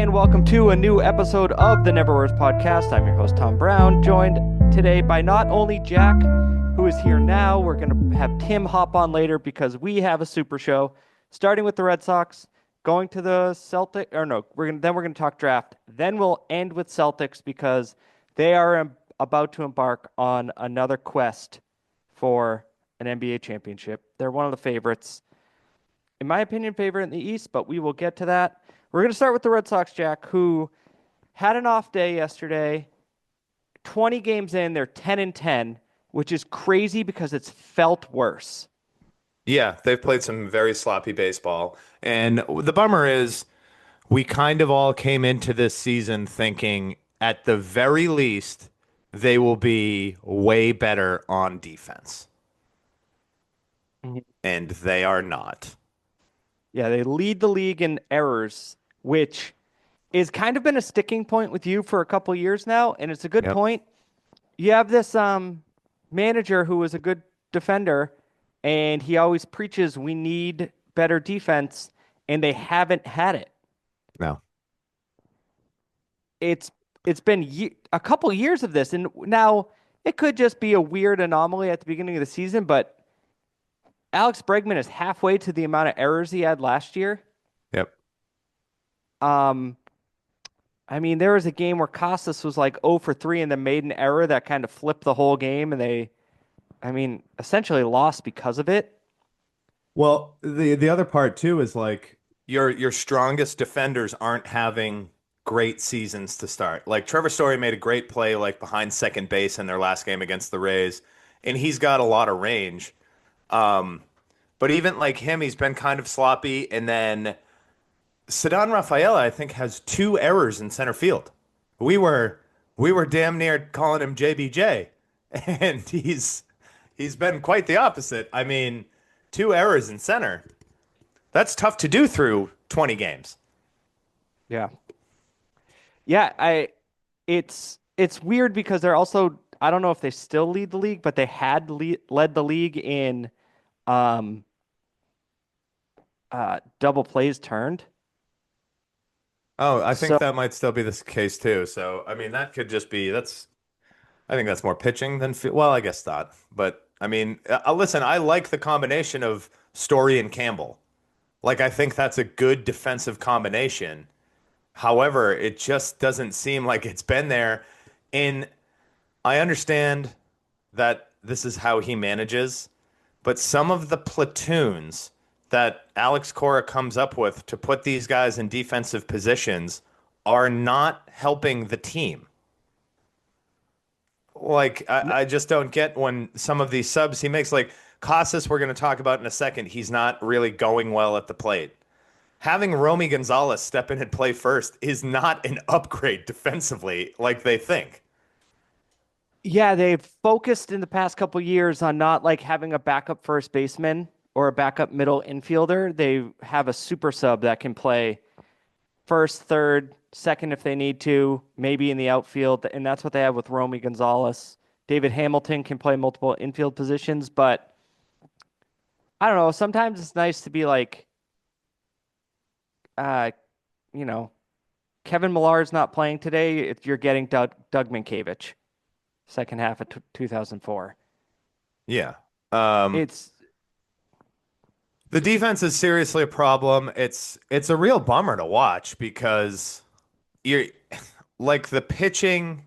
and welcome to a new episode of the Never Worse podcast. I'm your host, Tom Brown, joined today by not only Jack, who is here now. We're going to have Tim hop on later because we have a super show, starting with the Red Sox, going to the Celtics, or no, we're going to talk draft. Then we'll end with Celtics because they are about to embark on another quest for an NBA championship. They're one of the favorites. In my opinion, favorite in the East, but we will get to that. We're going to start with the Red Sox, Jack, who had an off day yesterday. 20 games in, they're 10-10, which is crazy because it's felt worse. Yeah, they've played some very sloppy baseball. And the bummer is we kind of all came into this season thinking at the very least they will be way better on defense. Mhm. And they are not. Yeah, they lead the league in errors, which is kind of been a sticking point with you for a couple years now, and it's a good Yep. point. You have this manager who is a good defender, and he always preaches we need better defense, and they haven't had it. No. It's it's been a couple years of this, and now it could just be a weird anomaly at the beginning of the season, but Alex Bregman is halfway to the amount of errors he had last year. Yep. Um, I mean, there was a game where Casas was like 0 for 3 and then made an error that kind of flipped the whole game, and they, I mean, essentially lost because of it. Well, the other part too is like, Your strongest defenders aren't having great seasons to start. Like Trevor Story made a great play like behind second base in their last game against the Rays, and he's got a lot of range. Um, but even like him, he's been kind of sloppy. And then Ceddanne Rafaela, I think, has two errors in center field. We were we were damn near calling him JBJ, and he's been quite the opposite. I mean, two errors in center. That's tough to do through 20 games. Yeah. Yeah, it's weird because they're also, I don't know if they still lead the league, but they had led the league in um double plays turned. Oh, I think So that might still be the case too. So, I mean, that could just be I think that's more pitching than well, I guess not. But I mean, listen, I like the combination of Story and Campbell. Like, I think that's a good defensive combination. However, it just doesn't seem like it's been there. And I understand that this is how he manages, but some of the platoons that Alex Cora comes up with to put these guys in defensive positions are not helping the team. Like, I just don't get when some of these subs he makes, like Casas, we're going to talk about in a second, he's not really going well at the plate. Having Romy Gonzalez step in and play first is not an upgrade defensively like they think. yeah, they've focused in the past couple years on not like having a backup first baseman or a backup middle infielder. They have a super sub that can play first, third, second if they need to, maybe in the outfield, and that's what they have with Romy Gonzalez. David Hamilton can play multiple infield positions, but I don't know. Sometimes it's nice to be like, uh, you know, Kevin Millar's not playing today. If you're getting Doug Minkiewicz, second half of 2004. Yeah. Um, It's the defense is seriously a problem. It's a real bummer to watch because you're like the pitching.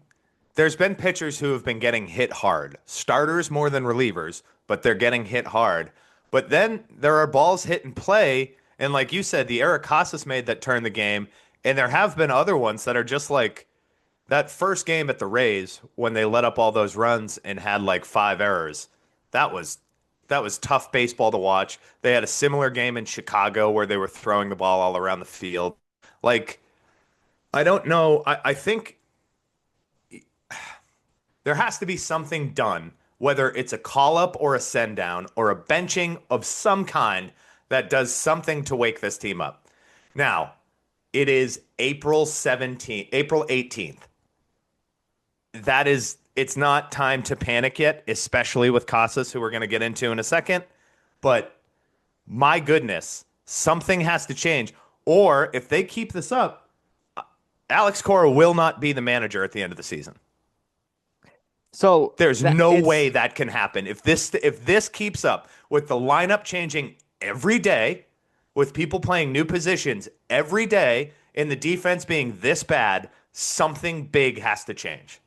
There's been pitchers who have been getting hit hard, starters more than relievers, but they're getting hit hard. But then there are balls hit and play, and like you said, the Eric Casas made that turn the game, and there have been other ones that are just like that first game at the Rays when they let up all those runs and had like five errors. That was that was tough baseball to watch. They had a similar game in Chicago where they were throwing the ball all around the field. Like, I don't know. I think there has to be something done, whether it's a call up or a send down or a benching of some kind that does something to wake this team up. Now, it is April 17th, April 18th. It's not time to panic yet, especially with Casas, who we're going to get into in a second. But my goodness, something has to change. Or if they keep this up, Alex Cora will not be the manager at the end of the season. So There's that no way it's that can happen. If this keeps up with the lineup changing every day, with people playing new positions every day, and the defense being this bad, something big has to change.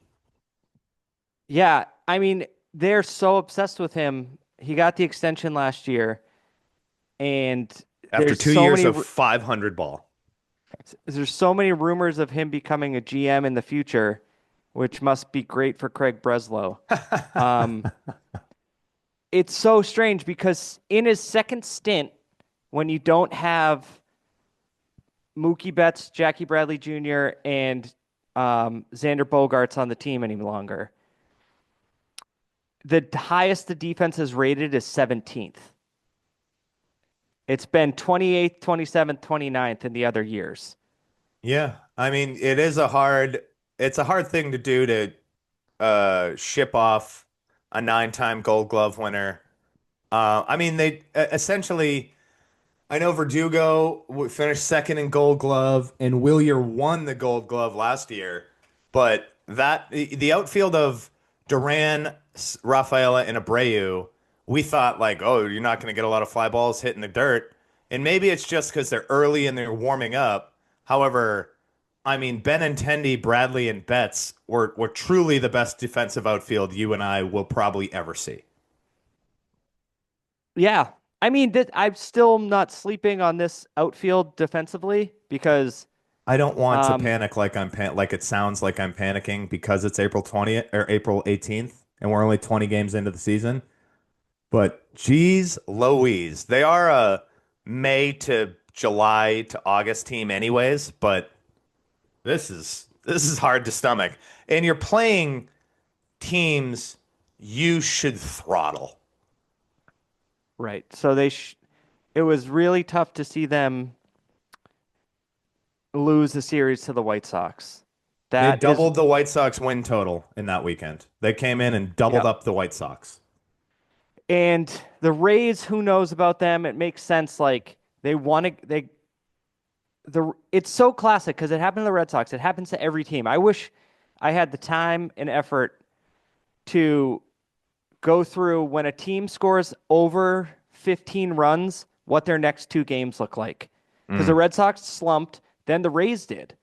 yeah, I mean, they're so obsessed with him. He got the extension last year, and After there's 2 years of 500 ball. there's so many rumors of him becoming a GM in the future, which must be great for Craig Breslow. Um, it's so strange because in his second stint, when you don't have Mookie Betts, Jackie Bradley Jr., and Xander Bogaerts on the team any longer, the highest the defense has rated is 17th. It's been 28th, 27th, 29th in the other years. Yeah, I mean, it's a hard thing to do to ship off a 9-time Gold Glove winner. I mean, they essentially. I know Verdugo finished second in Gold Glove, and Willier won the Gold Glove last year. But the outfield of Duran, Rafaela, and Abreu, we thought like, oh, you're not going to get a lot of fly balls hitting the dirt, and maybe it's just because they're early and they're warming up. However, I mean, Benintendi, Bradley, and Betts were truly the best defensive outfield you and I will probably ever see. Yeah. I mean, I'm still not sleeping on this outfield defensively because I don't want to um, panic like like it sounds like I'm panicking because it's April 20th or April 18th and we're only 20 games into the season. But geez Louise, they are a May to July to August team anyways, but this is hard to stomach. And you're playing teams you should throttle. right. So it was really tough to see them lose the series to the White Sox. They That is, doubled the White Sox win total in that weekend. They came in and doubled yep. up the White Sox. And the Rays, who knows about them? It makes sense. Like they want to, it's so classic because it happened to the Red Sox. It happens to every team. I wish I had the time and effort to go through when a team scores over 15 runs, what their next two games look like. Because the Mm, Red Sox slumped, then the Rays did.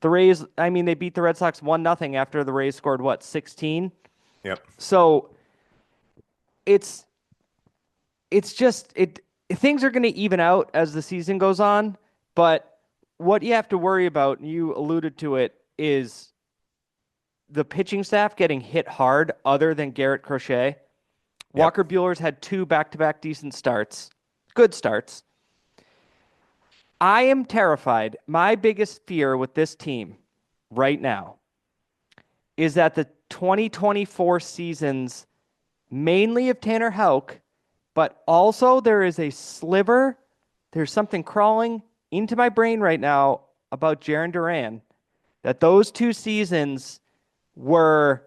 The Rays, I mean, they beat the Red Sox 1-0 after the Rays scored what, 16? yep. So it's it's just things are going to even out as the season goes on, but what you have to worry about, and you alluded to it, is the pitching staff getting hit hard other than Garrett Crochet. Yep. Walker Bueller's had two back-to-back decent starts, good starts. I am terrified. My biggest fear with this team right now is that the 2024 seasons, mainly of Tanner Houck, but also there is a sliver, there's something crawling into my brain right now about Jaron Duran, that those two seasons were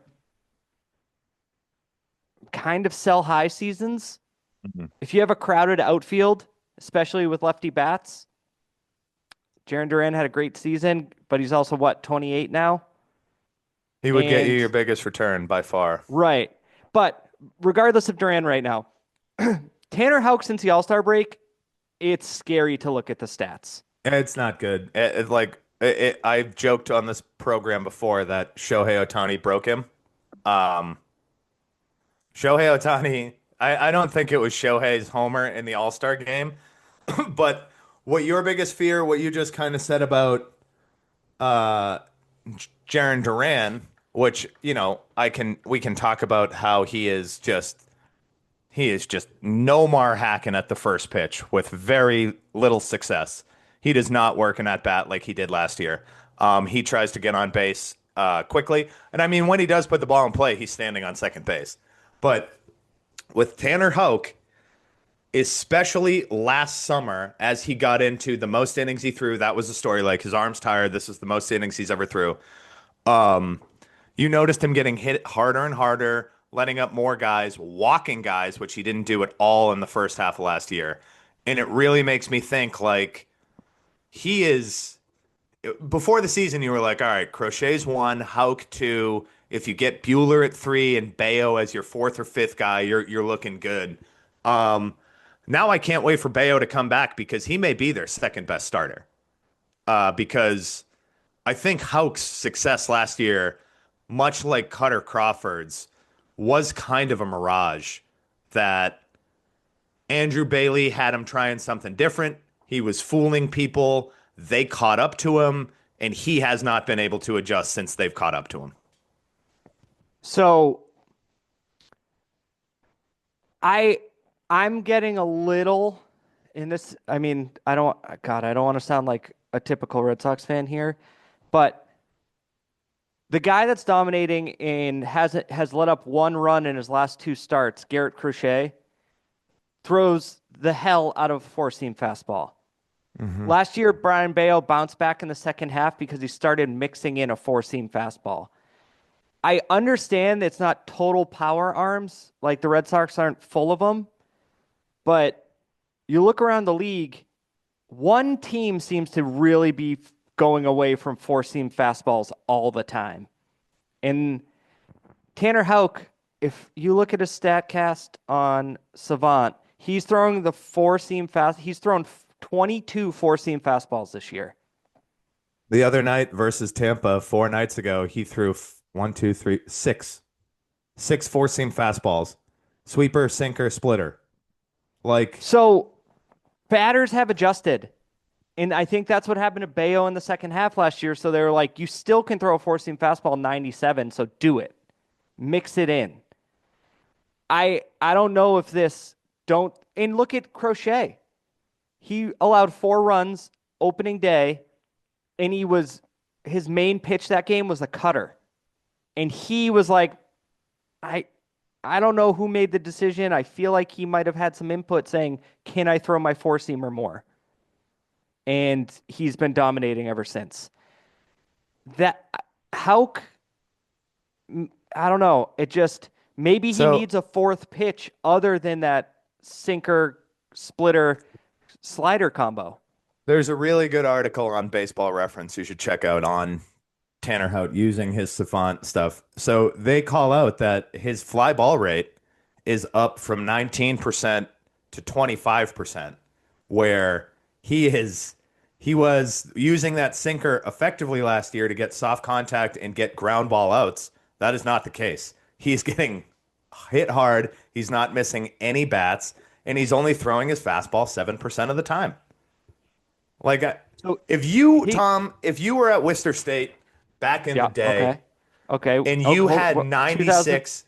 kind of sell high seasons. Mhm. If you have a crowded outfield, especially with lefty bats, Jaron Duran had a great season, but he's also what, 28 now? He would get you And your biggest return by far. right. But regardless of Duran right now, Tanner Houck since the All-Star break, it's scary to look at the stats. It's not good. I've joked on this program before that Shohei Ohtani broke him. Um, Shohei Ohtani, I don't think it was Shohei's homer in the All-Star game, but what your biggest fear, what you just kind of said about uh, Jaron Duran, which, we can talk about how he is just Nomar hacking at the first pitch with very little success. He does not work in that bat like he did last year. He tries to get on base quickly. And I mean, when he does put the ball in play, he's standing on second base. But with Tanner Houck, especially last summer, as he got into the most innings he threw, that was the story. Like his arm's tired. This is the most innings he's ever threw. Um, you noticed him getting hit harder and harder, letting up more guys, walking guys, which he didn't do at all in the first half of last year. And it really makes me think like he is before the season, you were like, all right, Crochet's one, Hauk two. If you get Bueller at three and Bayo as your fourth or fifth guy, you're looking good. Um, Now I can't wait for Bayo to come back because he may be their second best starter. Because I think Hauk's success last year, much like Cutter Crawford's, was kind of a mirage that Andrew Bailey had him trying something different. He was fooling people. They caught up to him, and he has not been able to adjust since they've caught up to him. So I I'm getting a little in this. I mean, I don't want to sound like a typical Red Sox fan here, but the guy that's dominating and has let up one run in his last two starts, Garrett Crochet, throws the hell out of a four-seam fastball. Last year, Brian Bayo bounced back in the second half because he started mixing in a four-seam fastball. I understand it's not total power arms, like the Red Sox aren't full of them, but you look around the league, one team seems to really be going away from four-seam fastballs all the time. And Tanner Houck, if you look at his StatCast on Savant, he's throwing the four-seam fast. He's thrown 22 four-seam fastballs this year. The other night versus Tampa 4 nights ago, he threw one, two, three, six four-seam fastballs, sweeper, sinker, splitter. Like, So batters have adjusted. And I think that's what happened to Bayo in the second half last year. So they were like, you still can throw a four-seam fastball 97, so do it. Mix it in. I don't know if this don't and look at Crochet. He allowed 4 runs opening day, and his main pitch that game was a cutter. And he was like, I don't know who made the decision. I feel like he might have had some input saying, can I throw my four-seamer more? And he's been dominating ever since. That Hauk, I don't know. It just maybe he needs a fourth pitch other than that sinker, splitter, slider combo. There's a really good article on Baseball Reference you should check out on Tanner Houck using his savant stuff. So they call out that his fly ball rate is up from 19% to 25%, where he was using that sinker effectively last year to get soft contact and get ground ball outs. That is not the case. He's getting hit hard. He's not missing any bats, and he's only throwing his fastball 7% of the time. Like, if you were at Worcester State back in the day, okay, and you had 96,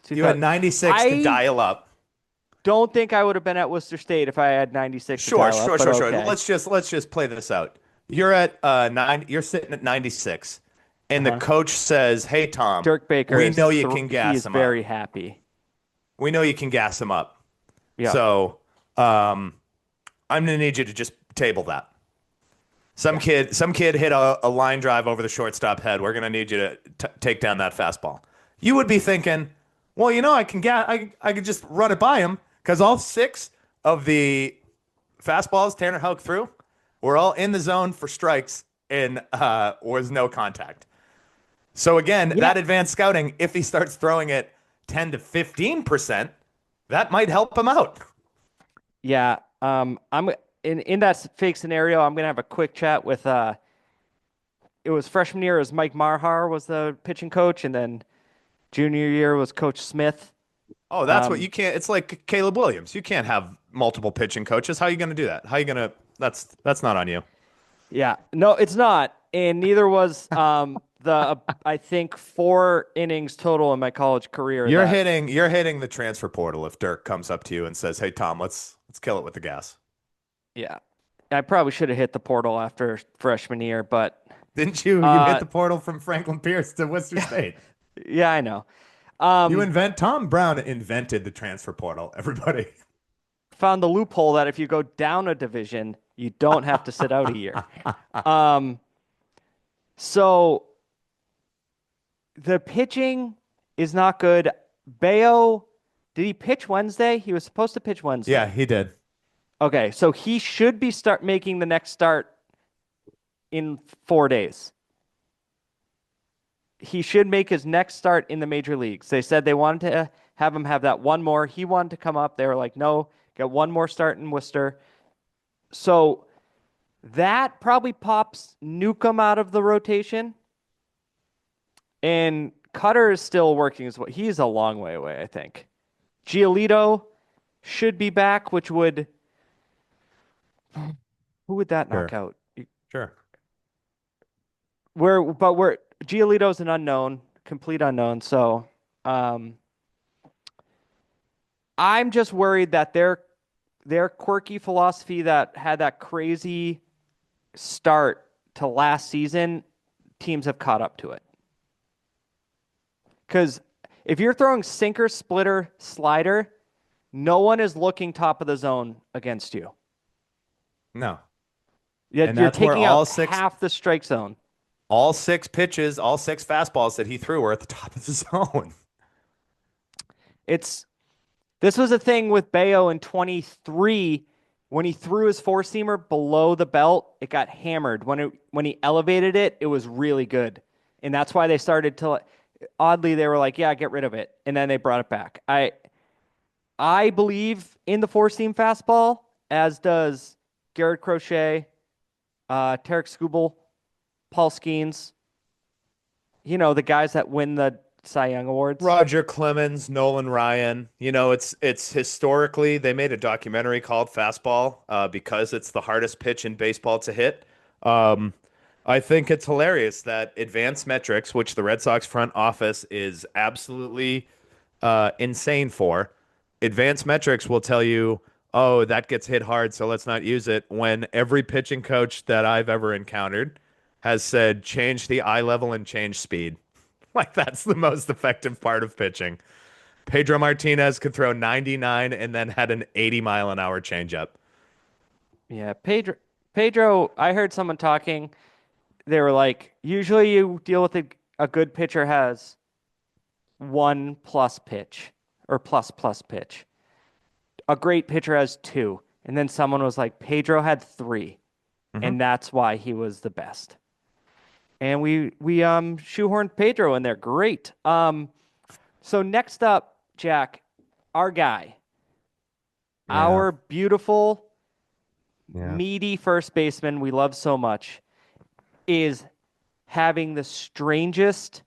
you had 96 to dial up. Don't think I would have been at Worcester State if I had 96. Sure. Okay. Let's just play this out. You're at You're sitting at 96, and the coach says, "Hey Tom, Dirk Baker, we know you can gas him up. Very happy. We know you can gas him up. Yeah. So, I'm gonna need you to just table that. Some kid hit a line drive over the shortstop head. We're gonna need you to take down that fastball. You would be thinking, well, I could just run it by him because all 6 of the fastballs Tanner Houck threw were all in the zone for strikes and was no contact. So again, that advanced scouting, if he starts throwing it 10 to 15%, that might help him out. Yeah. I'm in that fake scenario. I'm gonna have a quick chat with. It was freshman year. It was Mike Marhar was the pitching coach, and then junior year was Coach Smith. Oh, that's what you can't. It's like Caleb Williams. You can't have multiple pitching coaches. How are you going to do that? How are you going to? That's not on you. Yeah, no, it's not, and neither was I think 4 innings total in my college career. You're hitting the transfer portal if Dirk comes up to you and says, "Hey Tom, let's kill it with the gas." Yeah, I probably should have hit the portal after freshman year, but didn't you? You hit the portal from Franklin Pierce to Worcester State. Yeah, I know. Tom Brown invented the transfer portal. Everybody found the loophole that if you go down a division, you don't have to sit out a year. So the pitching is not good. Bayo, did he pitch Wednesday? He was supposed to pitch Wednesday. Yeah, he did. Okay, so he should be making the next start in 4 days. He should make his next start in the major leagues. They said they wanted to have him have that one more. He wanted to come up. They were like, no, get one more start in Worcester. So that probably pops Newcomb out of the rotation. And Cutter is still working as well. He's a long way away, I think. Giolito should be back, which would. Who would that knock Sure. out? Sure. We're Giolito's an unknown, complete unknown. So I'm just worried that their quirky philosophy that had that crazy start to last season, teams have caught up to it. Because if you're throwing sinker, splitter, slider, no one is looking top of the zone against you. No. Yet And you're that's where taking all out six- half the strike zone. All 6 pitches, all 6 fastballs that he threw were at the top of the zone. This was a thing with Bayo in 23 when he threw his four-seamer below the belt, it got hammered. When he elevated it, it was really good. And that's why they started to oddly they were like, yeah, get rid of it. And then they brought it back. I believe in the four-seam fastball, as does Garrett Crochet, Tarek Skubal, Paul Skeens, the guys that win the Cy Young Awards. Roger Clemens, Nolan Ryan. It's historically they made a documentary called Fastball because it's the hardest pitch in baseball to hit. I think it's hilarious that advanced metrics, which the Red Sox front office is absolutely insane for, advanced metrics will tell you, oh, that gets hit hard, so let's not use it, when every pitching coach that I've ever encountered has said change the eye level and change speed. Like, that's the most effective part of pitching. Pedro Martinez could throw 99 and then had an 80-mile-an-hour changeup. Yeah, Pedro, I heard someone talking. They were like, usually you deal with a good pitcher has 1+ pitch or plus pitch. A great pitcher has 2. And then someone was like, Pedro had 3. And that's why he was the best. And we shoehorned Pedro in there. Great. So next up, Jack, our guy, our beautiful, meaty first baseman we love so much, is having the strangest.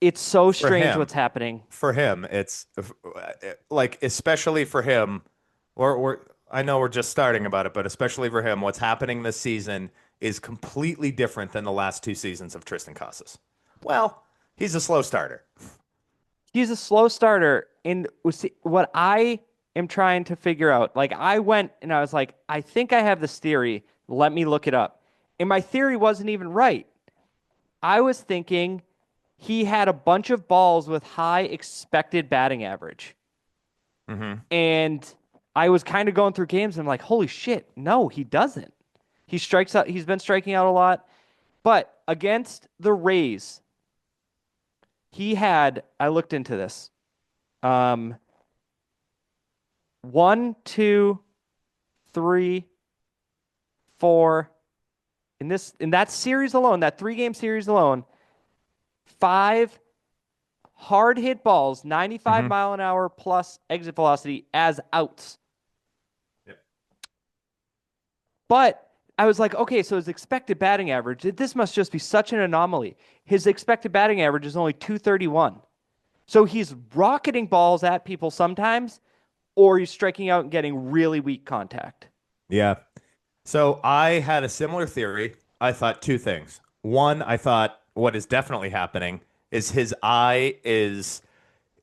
It's so strange what's happening. For him, it's like, especially for him, I know we're just starting about it, but especially for him, what's happening this season is completely different than the last 2 seasons of Tristan Casas. Well, he's a slow starter. He's a slow starter. And what I am trying to figure out, like, I went and I was like, I think I have this theory. Let me look it up. And my theory wasn't even right. I was thinking he had a bunch of balls with high expected batting average. And I was kind of going through games and I'm like, holy shit, no, he doesn't. He strikes out. He's been striking out a lot. But against the Rays, I looked into this. 1, 2, 3, 4. In that series alone, that 3-game series alone, 5 hard hit balls, 95-mile-an-hour plus exit velocity as outs. Yep. But I was like, okay, so his expected batting average, this must just be such an anomaly. His expected batting average is only 231. So he's rocketing balls at people sometimes, or he's striking out and getting really weak contact. Yeah. So I had a similar theory. I thought 2 things. One, I thought what is definitely happening is his eye is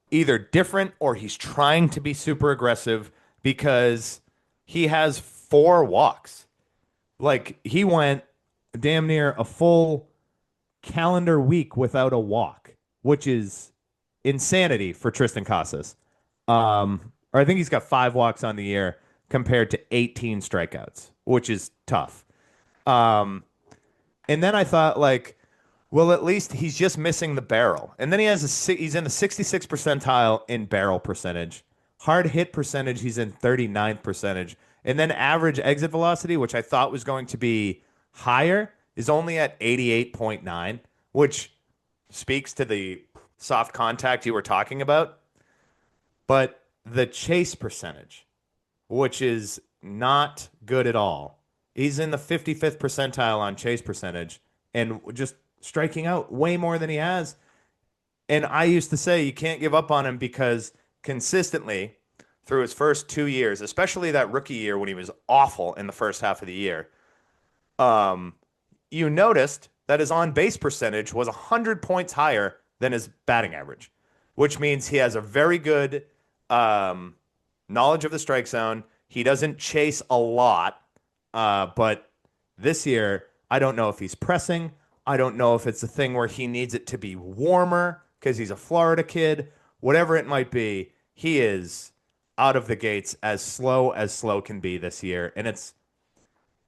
either different or he's trying to be super aggressive because he has 4 walks. Like, he went damn near a full calendar week without a walk, which is insanity for Tristan Casas. Or I think he's got 5 walks on the year compared to 18 strikeouts, which is tough. And then I thought, like, well, at least he's just missing the barrel. And then he's in the 66th percentile in barrel percentage. Hard hit percentage, he's in 39th percentage. And then average exit velocity, which I thought was going to be higher is only at 88.9, which speaks to the soft contact you were talking about. But the chase percentage, which is not good at all, he's in the 55th percentile on chase percentage and just striking out way more than he has. And I used to say you can't give up on him because consistently through his first 2 years, especially that rookie year when he was awful in the first half of the year, um, you noticed that his on base percentage was 100 points higher than his batting average, which means he has a very good um, knowledge of the strike zone. He doesn't chase a lot, but this year, I don't know if he's pressing. I don't know if it's a thing where he needs it to be warmer because he's a Florida kid. Whatever it might be, he is out of the gates as slow can be this year. And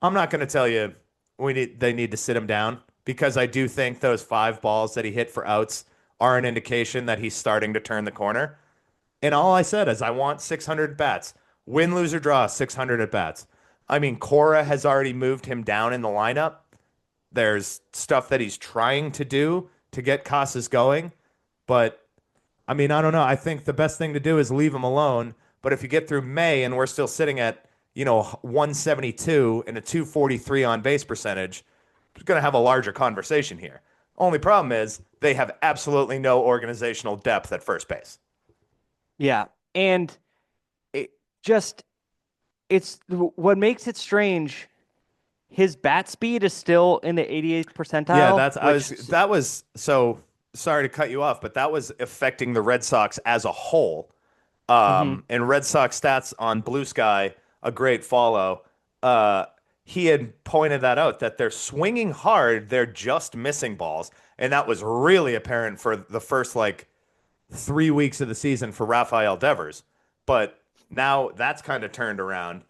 I'm not going to tell you they need to sit him down because I do think those 5 balls that he hit for outs are an indication that he's starting to turn the corner. And all I said is I want 600 bats. Win, lose, or draw, 600 at bats. I mean, Cora has already moved him down in the lineup. There's stuff that he's trying to do to get Casas going. But, I mean, I don't know. I think the best thing to do is leave him alone. But if you get through May and we're still sitting at, 172 and a 243 on base percentage, we're going to have a larger conversation here. Only problem is they have absolutely no organizational depth at first base. Yeah. And it just, it's what makes it strange. His bat speed is still in the 88th percentile. Yeah, that was so sorry to cut you off, but that was affecting the Red Sox as a whole. And Red Sox stats on Blue Sky, a great follow. He had pointed that out that they're swinging hard, they're just missing balls, and that was really apparent for the first 3 weeks of the season for Rafael Devers. But now that's kind of turned around.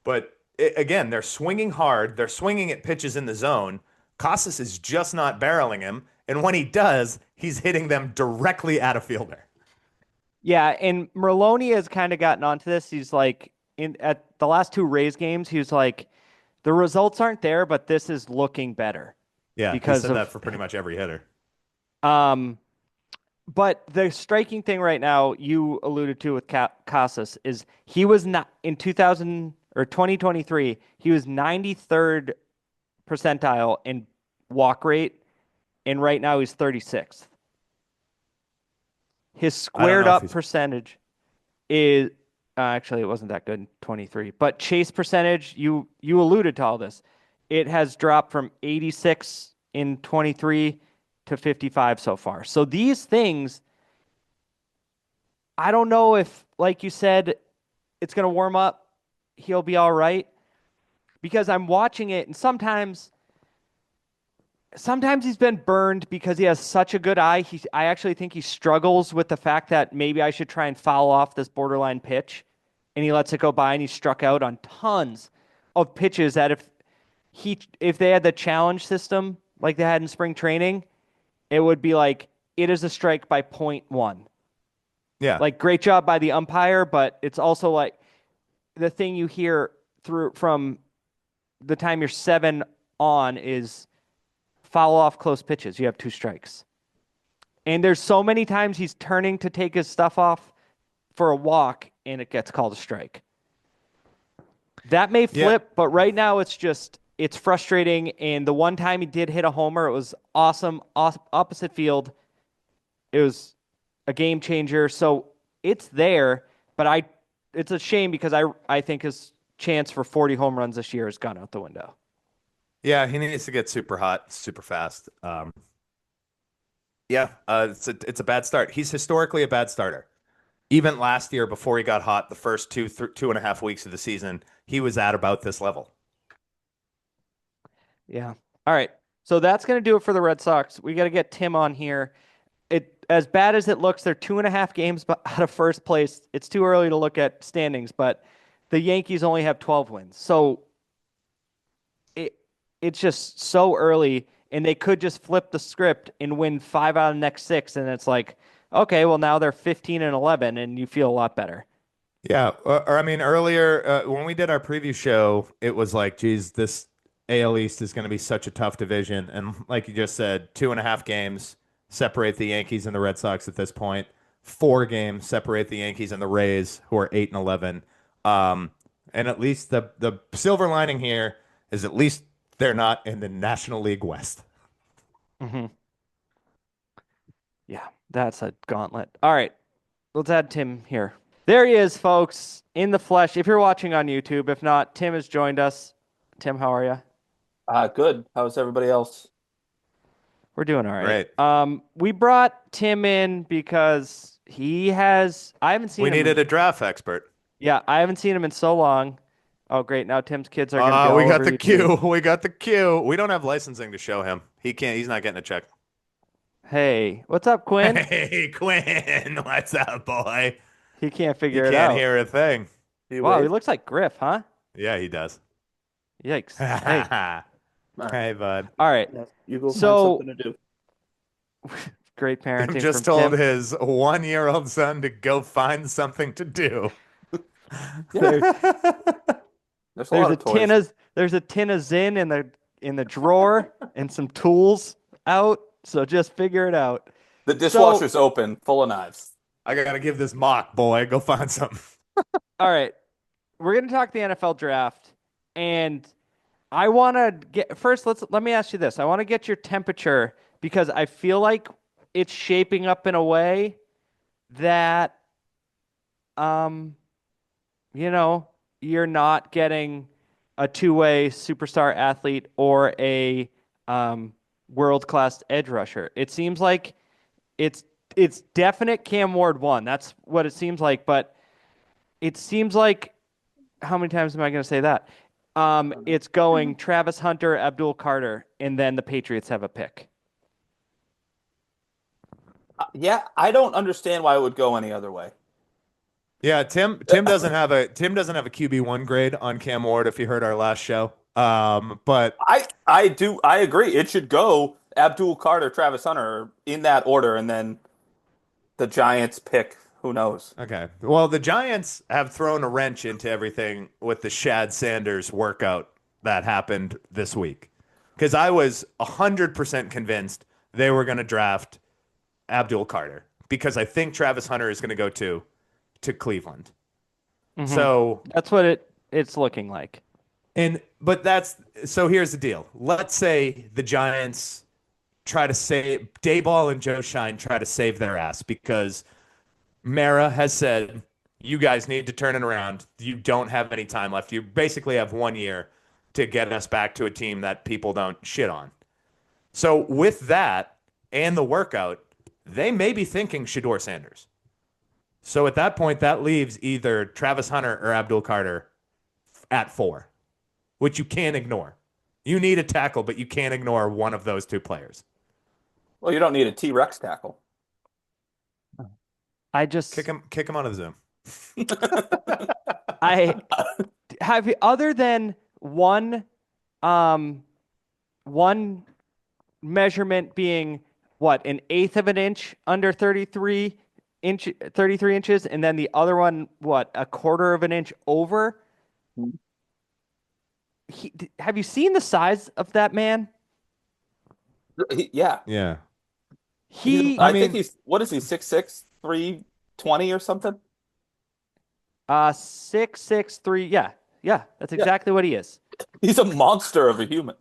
But again, they're swinging hard. They're swinging at pitches in the zone. Casas is just not barreling him. And when he does, he's hitting them directly at a fielder. Yeah, and Merloni has kind of gotten onto this. He's like, at the last 2 Rays games, he was like, the results aren't there, but this is looking better. Yeah, because he said that for pretty much every hitter. But the striking thing right now, you alluded to with Casas, is he was not in 2023. He was 93rd percentile in walk rate, and right now he's 36th. His squared up percentage is actually it wasn't that good in 23, but chase percentage, you alluded to all this. It has dropped from 86 in 23 to 55 so far. So these things, I don't know if, like you said, it's going to warm up. He'll be all right, because I'm watching it, and sometimes he's been burned because he has such a good eye. I actually think he struggles with the fact that maybe I should try and foul off this borderline pitch, and he lets it go by, and he struck out on tons of pitches that if they had the challenge system like they had in spring training, it would be like, it is a strike by 0.1. Yeah. Like, great job by the umpire, but it's also like the thing you hear from the time you're 7 on is foul off close pitches. You have 2 strikes. And there's so many times he's turning to take his stuff off for a walk, and it gets called a strike. That may flip, but right now it's frustrating. And the one time he did hit a homer, it was awesome, opposite field. It was a game changer. So it's there, but it's a shame because I think his chance for 40 home runs this year has gone out the window. Yeah, he needs to get super hot, super fast. It's a bad start. He's historically a bad starter. Even last year, before he got hot, the first 2.5 weeks of the season, he was at about this level. Yeah. All right. So that's going to do it for the Red Sox. We got to get Tim on here. As bad as it looks, they're 2.5 games out of first place. It's too early to look at standings, but the Yankees only have 12 wins. So it's just so early, and they could just flip the script and win 5 out of the next 6, and it's like, okay, well, now they're 15-11, and you feel a lot better. Yeah, or I mean, earlier when we did our preview show, it was like, geez, this AL East is going to be such a tough division. And like you just said, 2.5 games separate the Yankees and the Red Sox at this point. 4 games separate the Yankees and the Rays, who are 8-11. And at least the silver lining here is at least they're not in the National League West. Mm-hmm. Yeah, that's a gauntlet. All right, let's add Tim here. There he is, folks, in the flesh. If you're watching on YouTube, if not, Tim has joined us. Tim, how are you? Good. How's everybody else? We're doing all right. Great. We brought Tim in because I haven't seen We him. needed a draft expert. Yeah, I haven't seen him in so long. Oh, great. Now Tim's kids are going to go We got over the YouTube. cue. We got the cue. We don't have licensing to show him. He's not getting a check. Hey, what's up, Quinn? Hey, Quinn. What's up, boy? He can't figure You it can't out. hear a thing. Wow, he looks like Griff, huh? Yeah, he does. Yikes. Hey. Hey, bud. All right. You go So- find something to do. Great parenting Tim just from told Tim. his 1-year-old son to go find something to do. There- There's a lot of toys. There's a tin of Zin in the drawer and some tools out. So just figure it out. The dishwasher's open, full of knives. I gotta give this mock, boy. Go find something. All right. We're going to talk the NFL draft, and I want to get first. Let me ask you this. I want to get your temperature because I feel like it's shaping up in a way that, you're not getting a two-way superstar athlete or a world-class edge rusher. It seems like it's definite Cam Ward 1. That's what it seems like, but it seems like how many times am I going to say that? It's going Travis Hunter, Abdul Carter, and then the Patriots have a pick. Yeah, I don't understand why it would go any other way. Yeah, Tim doesn't have a QB1 grade on Cam Ward if you heard our last show. But I agree. It should go Abdul Carter, Travis Hunter in that order, and then the Giants pick. Who knows? okay. Well, the Giants have thrown a wrench into everything with the Shad Sanders workout that happened this week. Because I was 100% convinced they were going to draft Abdul Carter because I think Travis Hunter is going to go to Cleveland. Mm-hmm. So that's what it's looking like. So here's the deal. Let's say the Giants try to save Dayball and Joe Shine try to save their ass because Mara has said, you guys need to turn it around. You don't have any time left. You basically have 1 year to get us back to a team that people don't shit on. So with that and the workout, they may be thinking Shador Sanders. So at that point, that leaves either Travis Hunter or Abdul Carter at 4, which you can't ignore. You need a tackle, but you can't ignore one of those two players. Well, you don't need a T-Rex tackle. I just Kick him on the Zoom. I have other than one measurement being what, an eighth of an inch under 33 inches, and then the other one, what, a quarter of an inch over? Have you seen the size of that man? Yeah. Yeah. I think he's, what is he, 6'6", 320 or something? 6'6", yeah, that's exactly what he is. He's a monster of a human.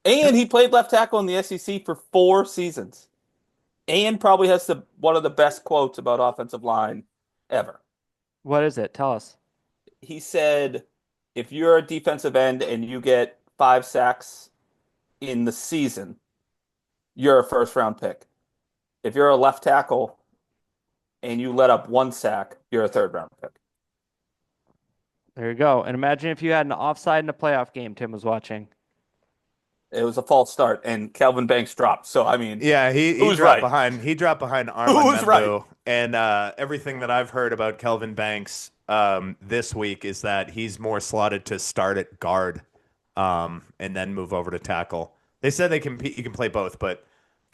And he played left tackle in the SEC for 4 seasons. And probably has one of the best quotes about offensive line ever. What is it? Tell us. He said, if you're a defensive end and you get 5 sacks in the season, you're a first-round pick. If you're a left tackle and you let up 1 sack, you're a third-round pick. There you go. And imagine if you had an offside in a playoff game Tim was watching. It was a false start, and Calvin Banks dropped. So, I mean, Yeah, he who's dropped right? behind. He dropped behind Armand Who's Membu, right? and everything that I've heard about Kelvin Banks this week is that he's more slotted to start at guard, and then move over to tackle. They said he can play both, but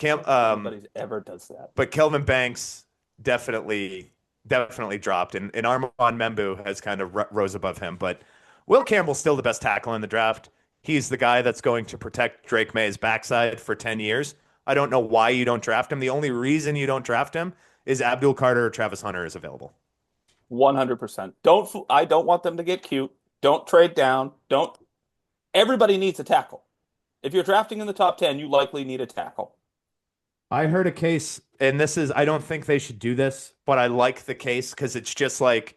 Nobody ever does that. But Kelvin Banks definitely dropped, and Armand Membu has kind of rose above him. But Will Campbell's still the best tackle in the draft. he's the guy that's going to protect Drake May's backside for 10 years. I don't know why you don't draft him. The only reason you don't draft him is Abdul Carter or Travis Hunter is available. 100%. I don't want them to get cute. Don't trade down. Don't. Everybody needs a tackle. If you're drafting in the top 10, you likely need a tackle. I heard a case, and I don't think they should do this, but I like the case because it's just like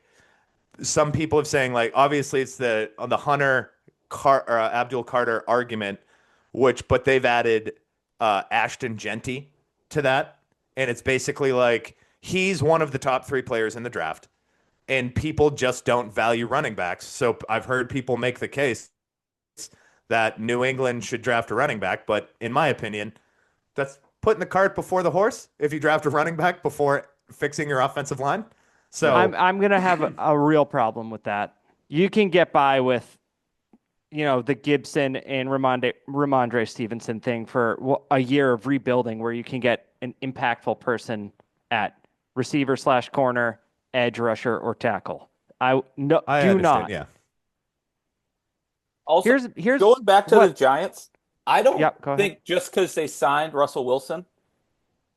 some people have saying, like, obviously it's on the Abdul Carter argument, but they've added Ashton Genty to that. And it's basically like he's one of the top 3 players in the draft, and people just don't value running backs. So I've heard people make the case that New England should draft a running back, but in my opinion, that's putting the cart before the horse if you draft a running back before fixing your offensive line. So I'm gonna have a real problem with that. You can get by with, the Gibson and Ramondre Stevenson thing for a year of rebuilding, where you can get an impactful person at receiver / corner, edge rusher, or tackle. I do understand, not. Yeah. Also, Here's going back to the Giants, I don't go think just because they signed Russell Wilson,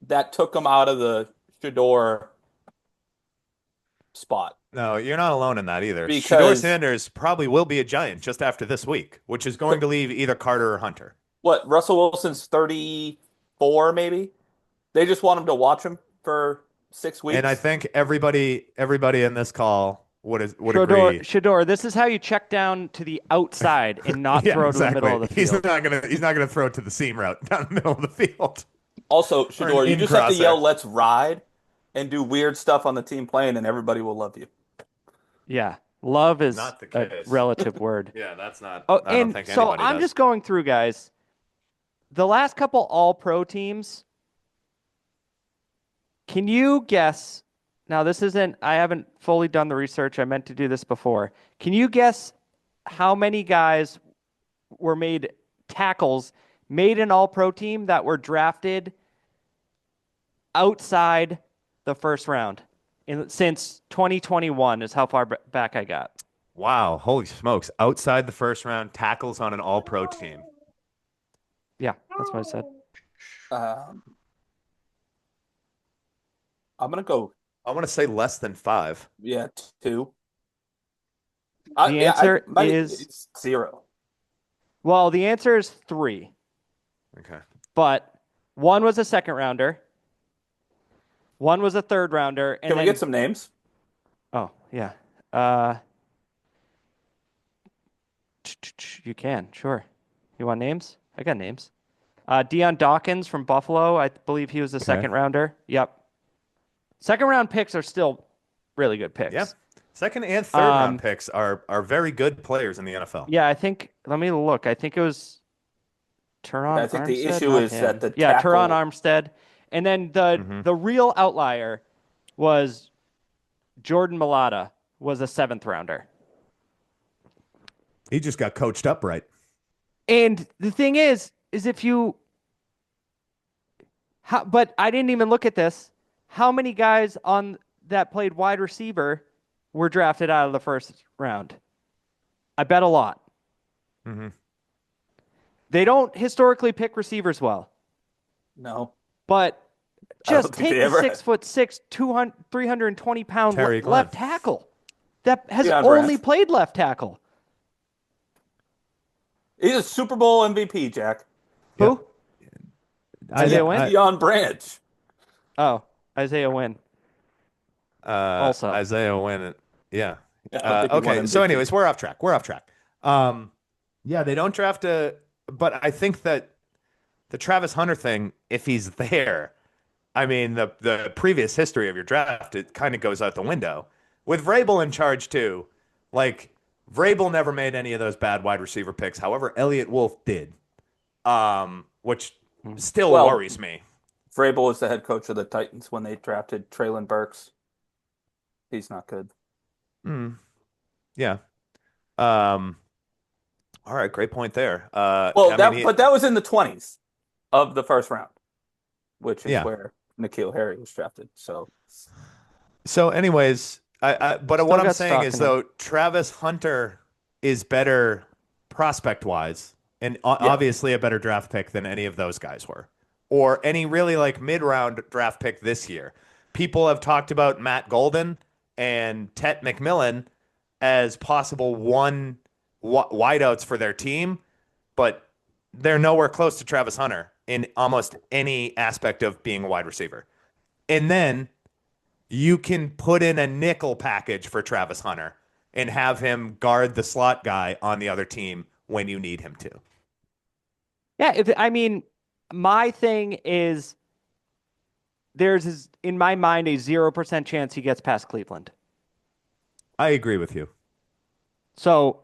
that took them out of the Shador spot. No, you're not alone in that either. Because Shador Sanders probably will be a Giant just after this week, which is going to leave either Carter or Hunter. What, Russell Wilson's 34, maybe? They just want him to watch him for 6 weeks. And I think everybody in this call would agree. Shador, this is how you check down to the outside and not Yeah, throw exactly. to the middle of the field. He's not gonna throw it to the seam route down the middle of the field. Also, Shador, you just have to crosser. yell "Let's ride" and do weird stuff on the team plane, and everybody will love you. Yeah, love is Not the a case. relative word. Yeah, that's not. Oh, I don't and think so anybody I'm does. just going through, guys. The last couple All-Pro teams. Can you guess? Now, I haven't fully done the research. I meant to do this before. Can you guess how many guys were made tackles, made an All-Pro team that were drafted outside the first round? Since 2021 is how far back I got. Wow, holy smokes! Outside the first round, tackles on an All-Pro team. Yeah, that's what I said. I'm gonna go. I want to say less than 5. Yeah, 2. The answer is it's 0. Well, the answer is 3. Okay. But one was a second rounder. One was a third rounder. And Can we get some names? Oh, yeah. You can, sure. You want names? I got names. Deion Dawkins from Buffalo. I believe he was the second rounder. Yep. Second round picks are still really good picks. Yeah. Second and third round picks are very good players in the NFL. Yeah, I think. Let me look. I think it was Teron. I think Armstead, the issue not is him. that the yeah, tackle... Teron Armstead, and then the real outlier was Jordan Mailata was a 7th rounder. He just got coached up right. And the thing is if you. But I didn't even look at this. How many guys that played wide receiver were drafted out of the first round? I bet a lot. Mm-hmm. They don't historically pick receivers well. No. But just take the 6'6", 320-pound Terry left Glenn. tackle that has Deion only Branch. played left tackle. He's a Super Bowl MVP, Jack. Who? Isaiah Wynn? Deion Branch. Oh, Isaiah Wynn. Also. Isaiah Wynn. Yeah. Yeah, I think he won Okay. So, MVP. anyways, we're off track. Yeah, they don't draft but I think that the Travis Hunter thing, if he's there, I mean, the previous history of your draft, it kind of goes out the window. With Vrabel in charge too, like Vrabel never made any of those bad wide receiver picks. However, Elliott Wolf did, which still worries me. Vrabel was the head coach of the Titans when they drafted Traylon Burks. He's not good. Yeah. All right, great point there. But that was in the 20s of the first round, which is where N'Keal Harry was drafted. So anyways, but what I'm saying is, stock in though, Travis Hunter is better prospect-wise and Yeah. obviously a better draft pick than any of those guys were, or any really like mid-round draft pick this year. People have talked about Matt Golden and Tet McMillan as possible wideouts for their team, but they're nowhere close to Travis Hunter in almost any aspect of being a wide receiver. And then you can put in a nickel package for Travis Hunter and have him guard the slot guy on the other team when you need him to. Yeah, I mean, my thing is in my mind, a 0% chance he gets past Cleveland. I agree with you. So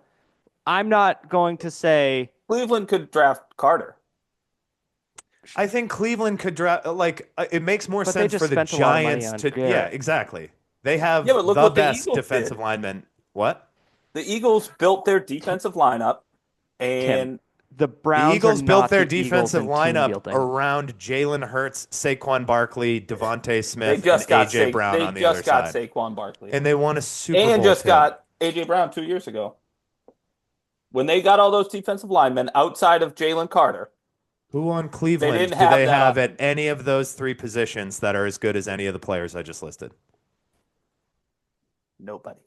I'm not going to say Cleveland could draft Carter. I think Cleveland could draft it makes more But they sense just for the spent a lot of money Giants on to Garrett. exactly. They have Yeah, but look the what the best Eagles defensive did. lineman. What? The Eagles built their defensive lineup, and the The Browns Eagles are built not their the Eagles defensive in team lineup building. around Jalen Hurts, Saquon Barkley, Devontae they Smith, and just got AJ Brown they on the just other got side. Saquon Barkley, And they won a Super and Bowl just too. got AJ Brown 2 years ago. When they got all those defensive linemen outside of Jalen Carter, Who on They Cleveland didn't do have they that have option. at any of those three positions that are as good as any of the players I just listed? nobody.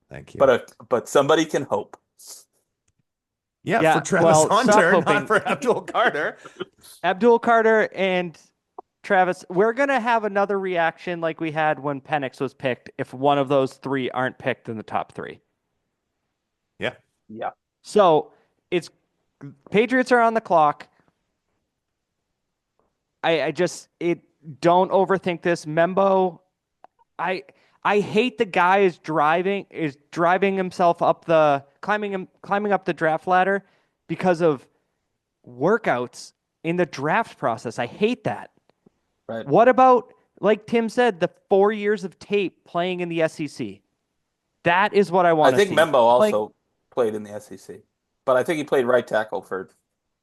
Thank you. But somebody can hope. Yeah, for Travis well, stop Hunter, hoping. not for Abdul Carter. Abdul Carter and Travis, we're going to have another reaction like we had when Penix was picked if one of those three aren't picked in the top three. Yeah. Yeah. So it's Patriots are on the clock. Don't overthink this. Membo, I hate the guy is driving himself up climbing up the draft ladder because of workouts in the draft process. I hate that. Right. What about, like Tim said, the 4 years of tape playing in the SEC? That is what I want I to think see. Membo also played in the SEC, but I think he played right tackle for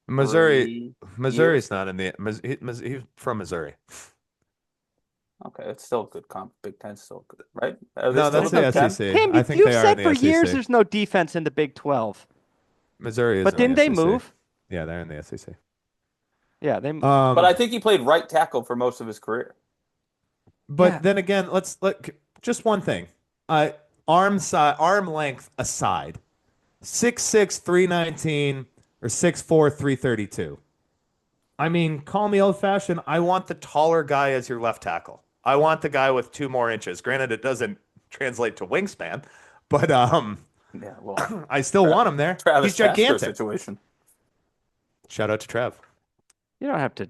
Missouri's 3 years. not in the he's from Missouri. Okay, it's still a good comp. Big Ten's still good, right? Are they No, still that's the the Big Ten? SEC. Tim, I think you've they are said in for the years SEC. there's no defense in the Big 12. Missouri is But in didn't the they SEC. move? Yeah, they're in the SEC. Yeah, they But I think he played right tackle for most of his career. But Yeah. then again, let's just one thing. Arm length aside. 6'6", 319 or 6'4", 332. I mean, call me old-fashioned. I want the taller guy as your left tackle. I want the guy with 2 more inches. Granted, it doesn't translate to wingspan, but Yeah, well, I still want him there. Travis He's gigantic. Tasker situation. Shout out to Trev. You don't have to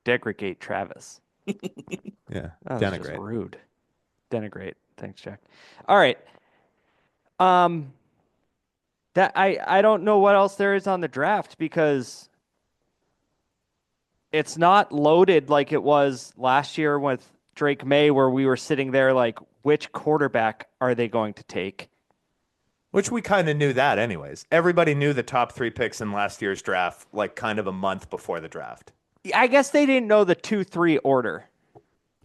degrade Travis. Yeah, That was just denigrate. rude. Denigrate. Thanks, Jack. All right. That I don't know what else there is on the draft because it's not loaded like it was last year with Drake May, where we were sitting there like, which quarterback are they going to take? Which we kind of knew that anyways. Everybody knew the top 3 picks in last year's draft like kind of a month before the draft. I guess they didn't know the 2-3 order.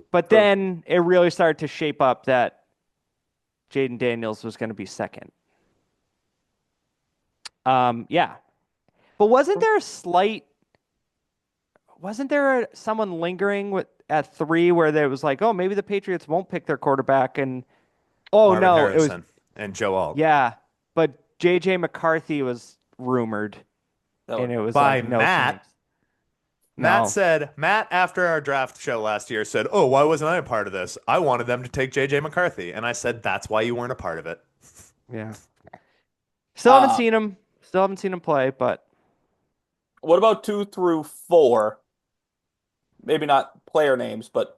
But then it really started to shape up that Jaden Daniels was going to be second. Yeah. But wasn't there someone lingering at 3 where there was like, oh, maybe the Patriots won't pick their quarterback and Marvin no, Harrison it was and Joe Alt. yeah, but J.J. McCarthy was rumored, and it was by like, no Matt. thanks. Matt, after our draft show last year, said, oh, why wasn't I a part of this? I wanted them to take J.J. McCarthy. And I said, that's why you weren't a part of it. Yeah. Still haven't seen him. Still haven't seen him play, but What about 2 through 4? Maybe not player names, but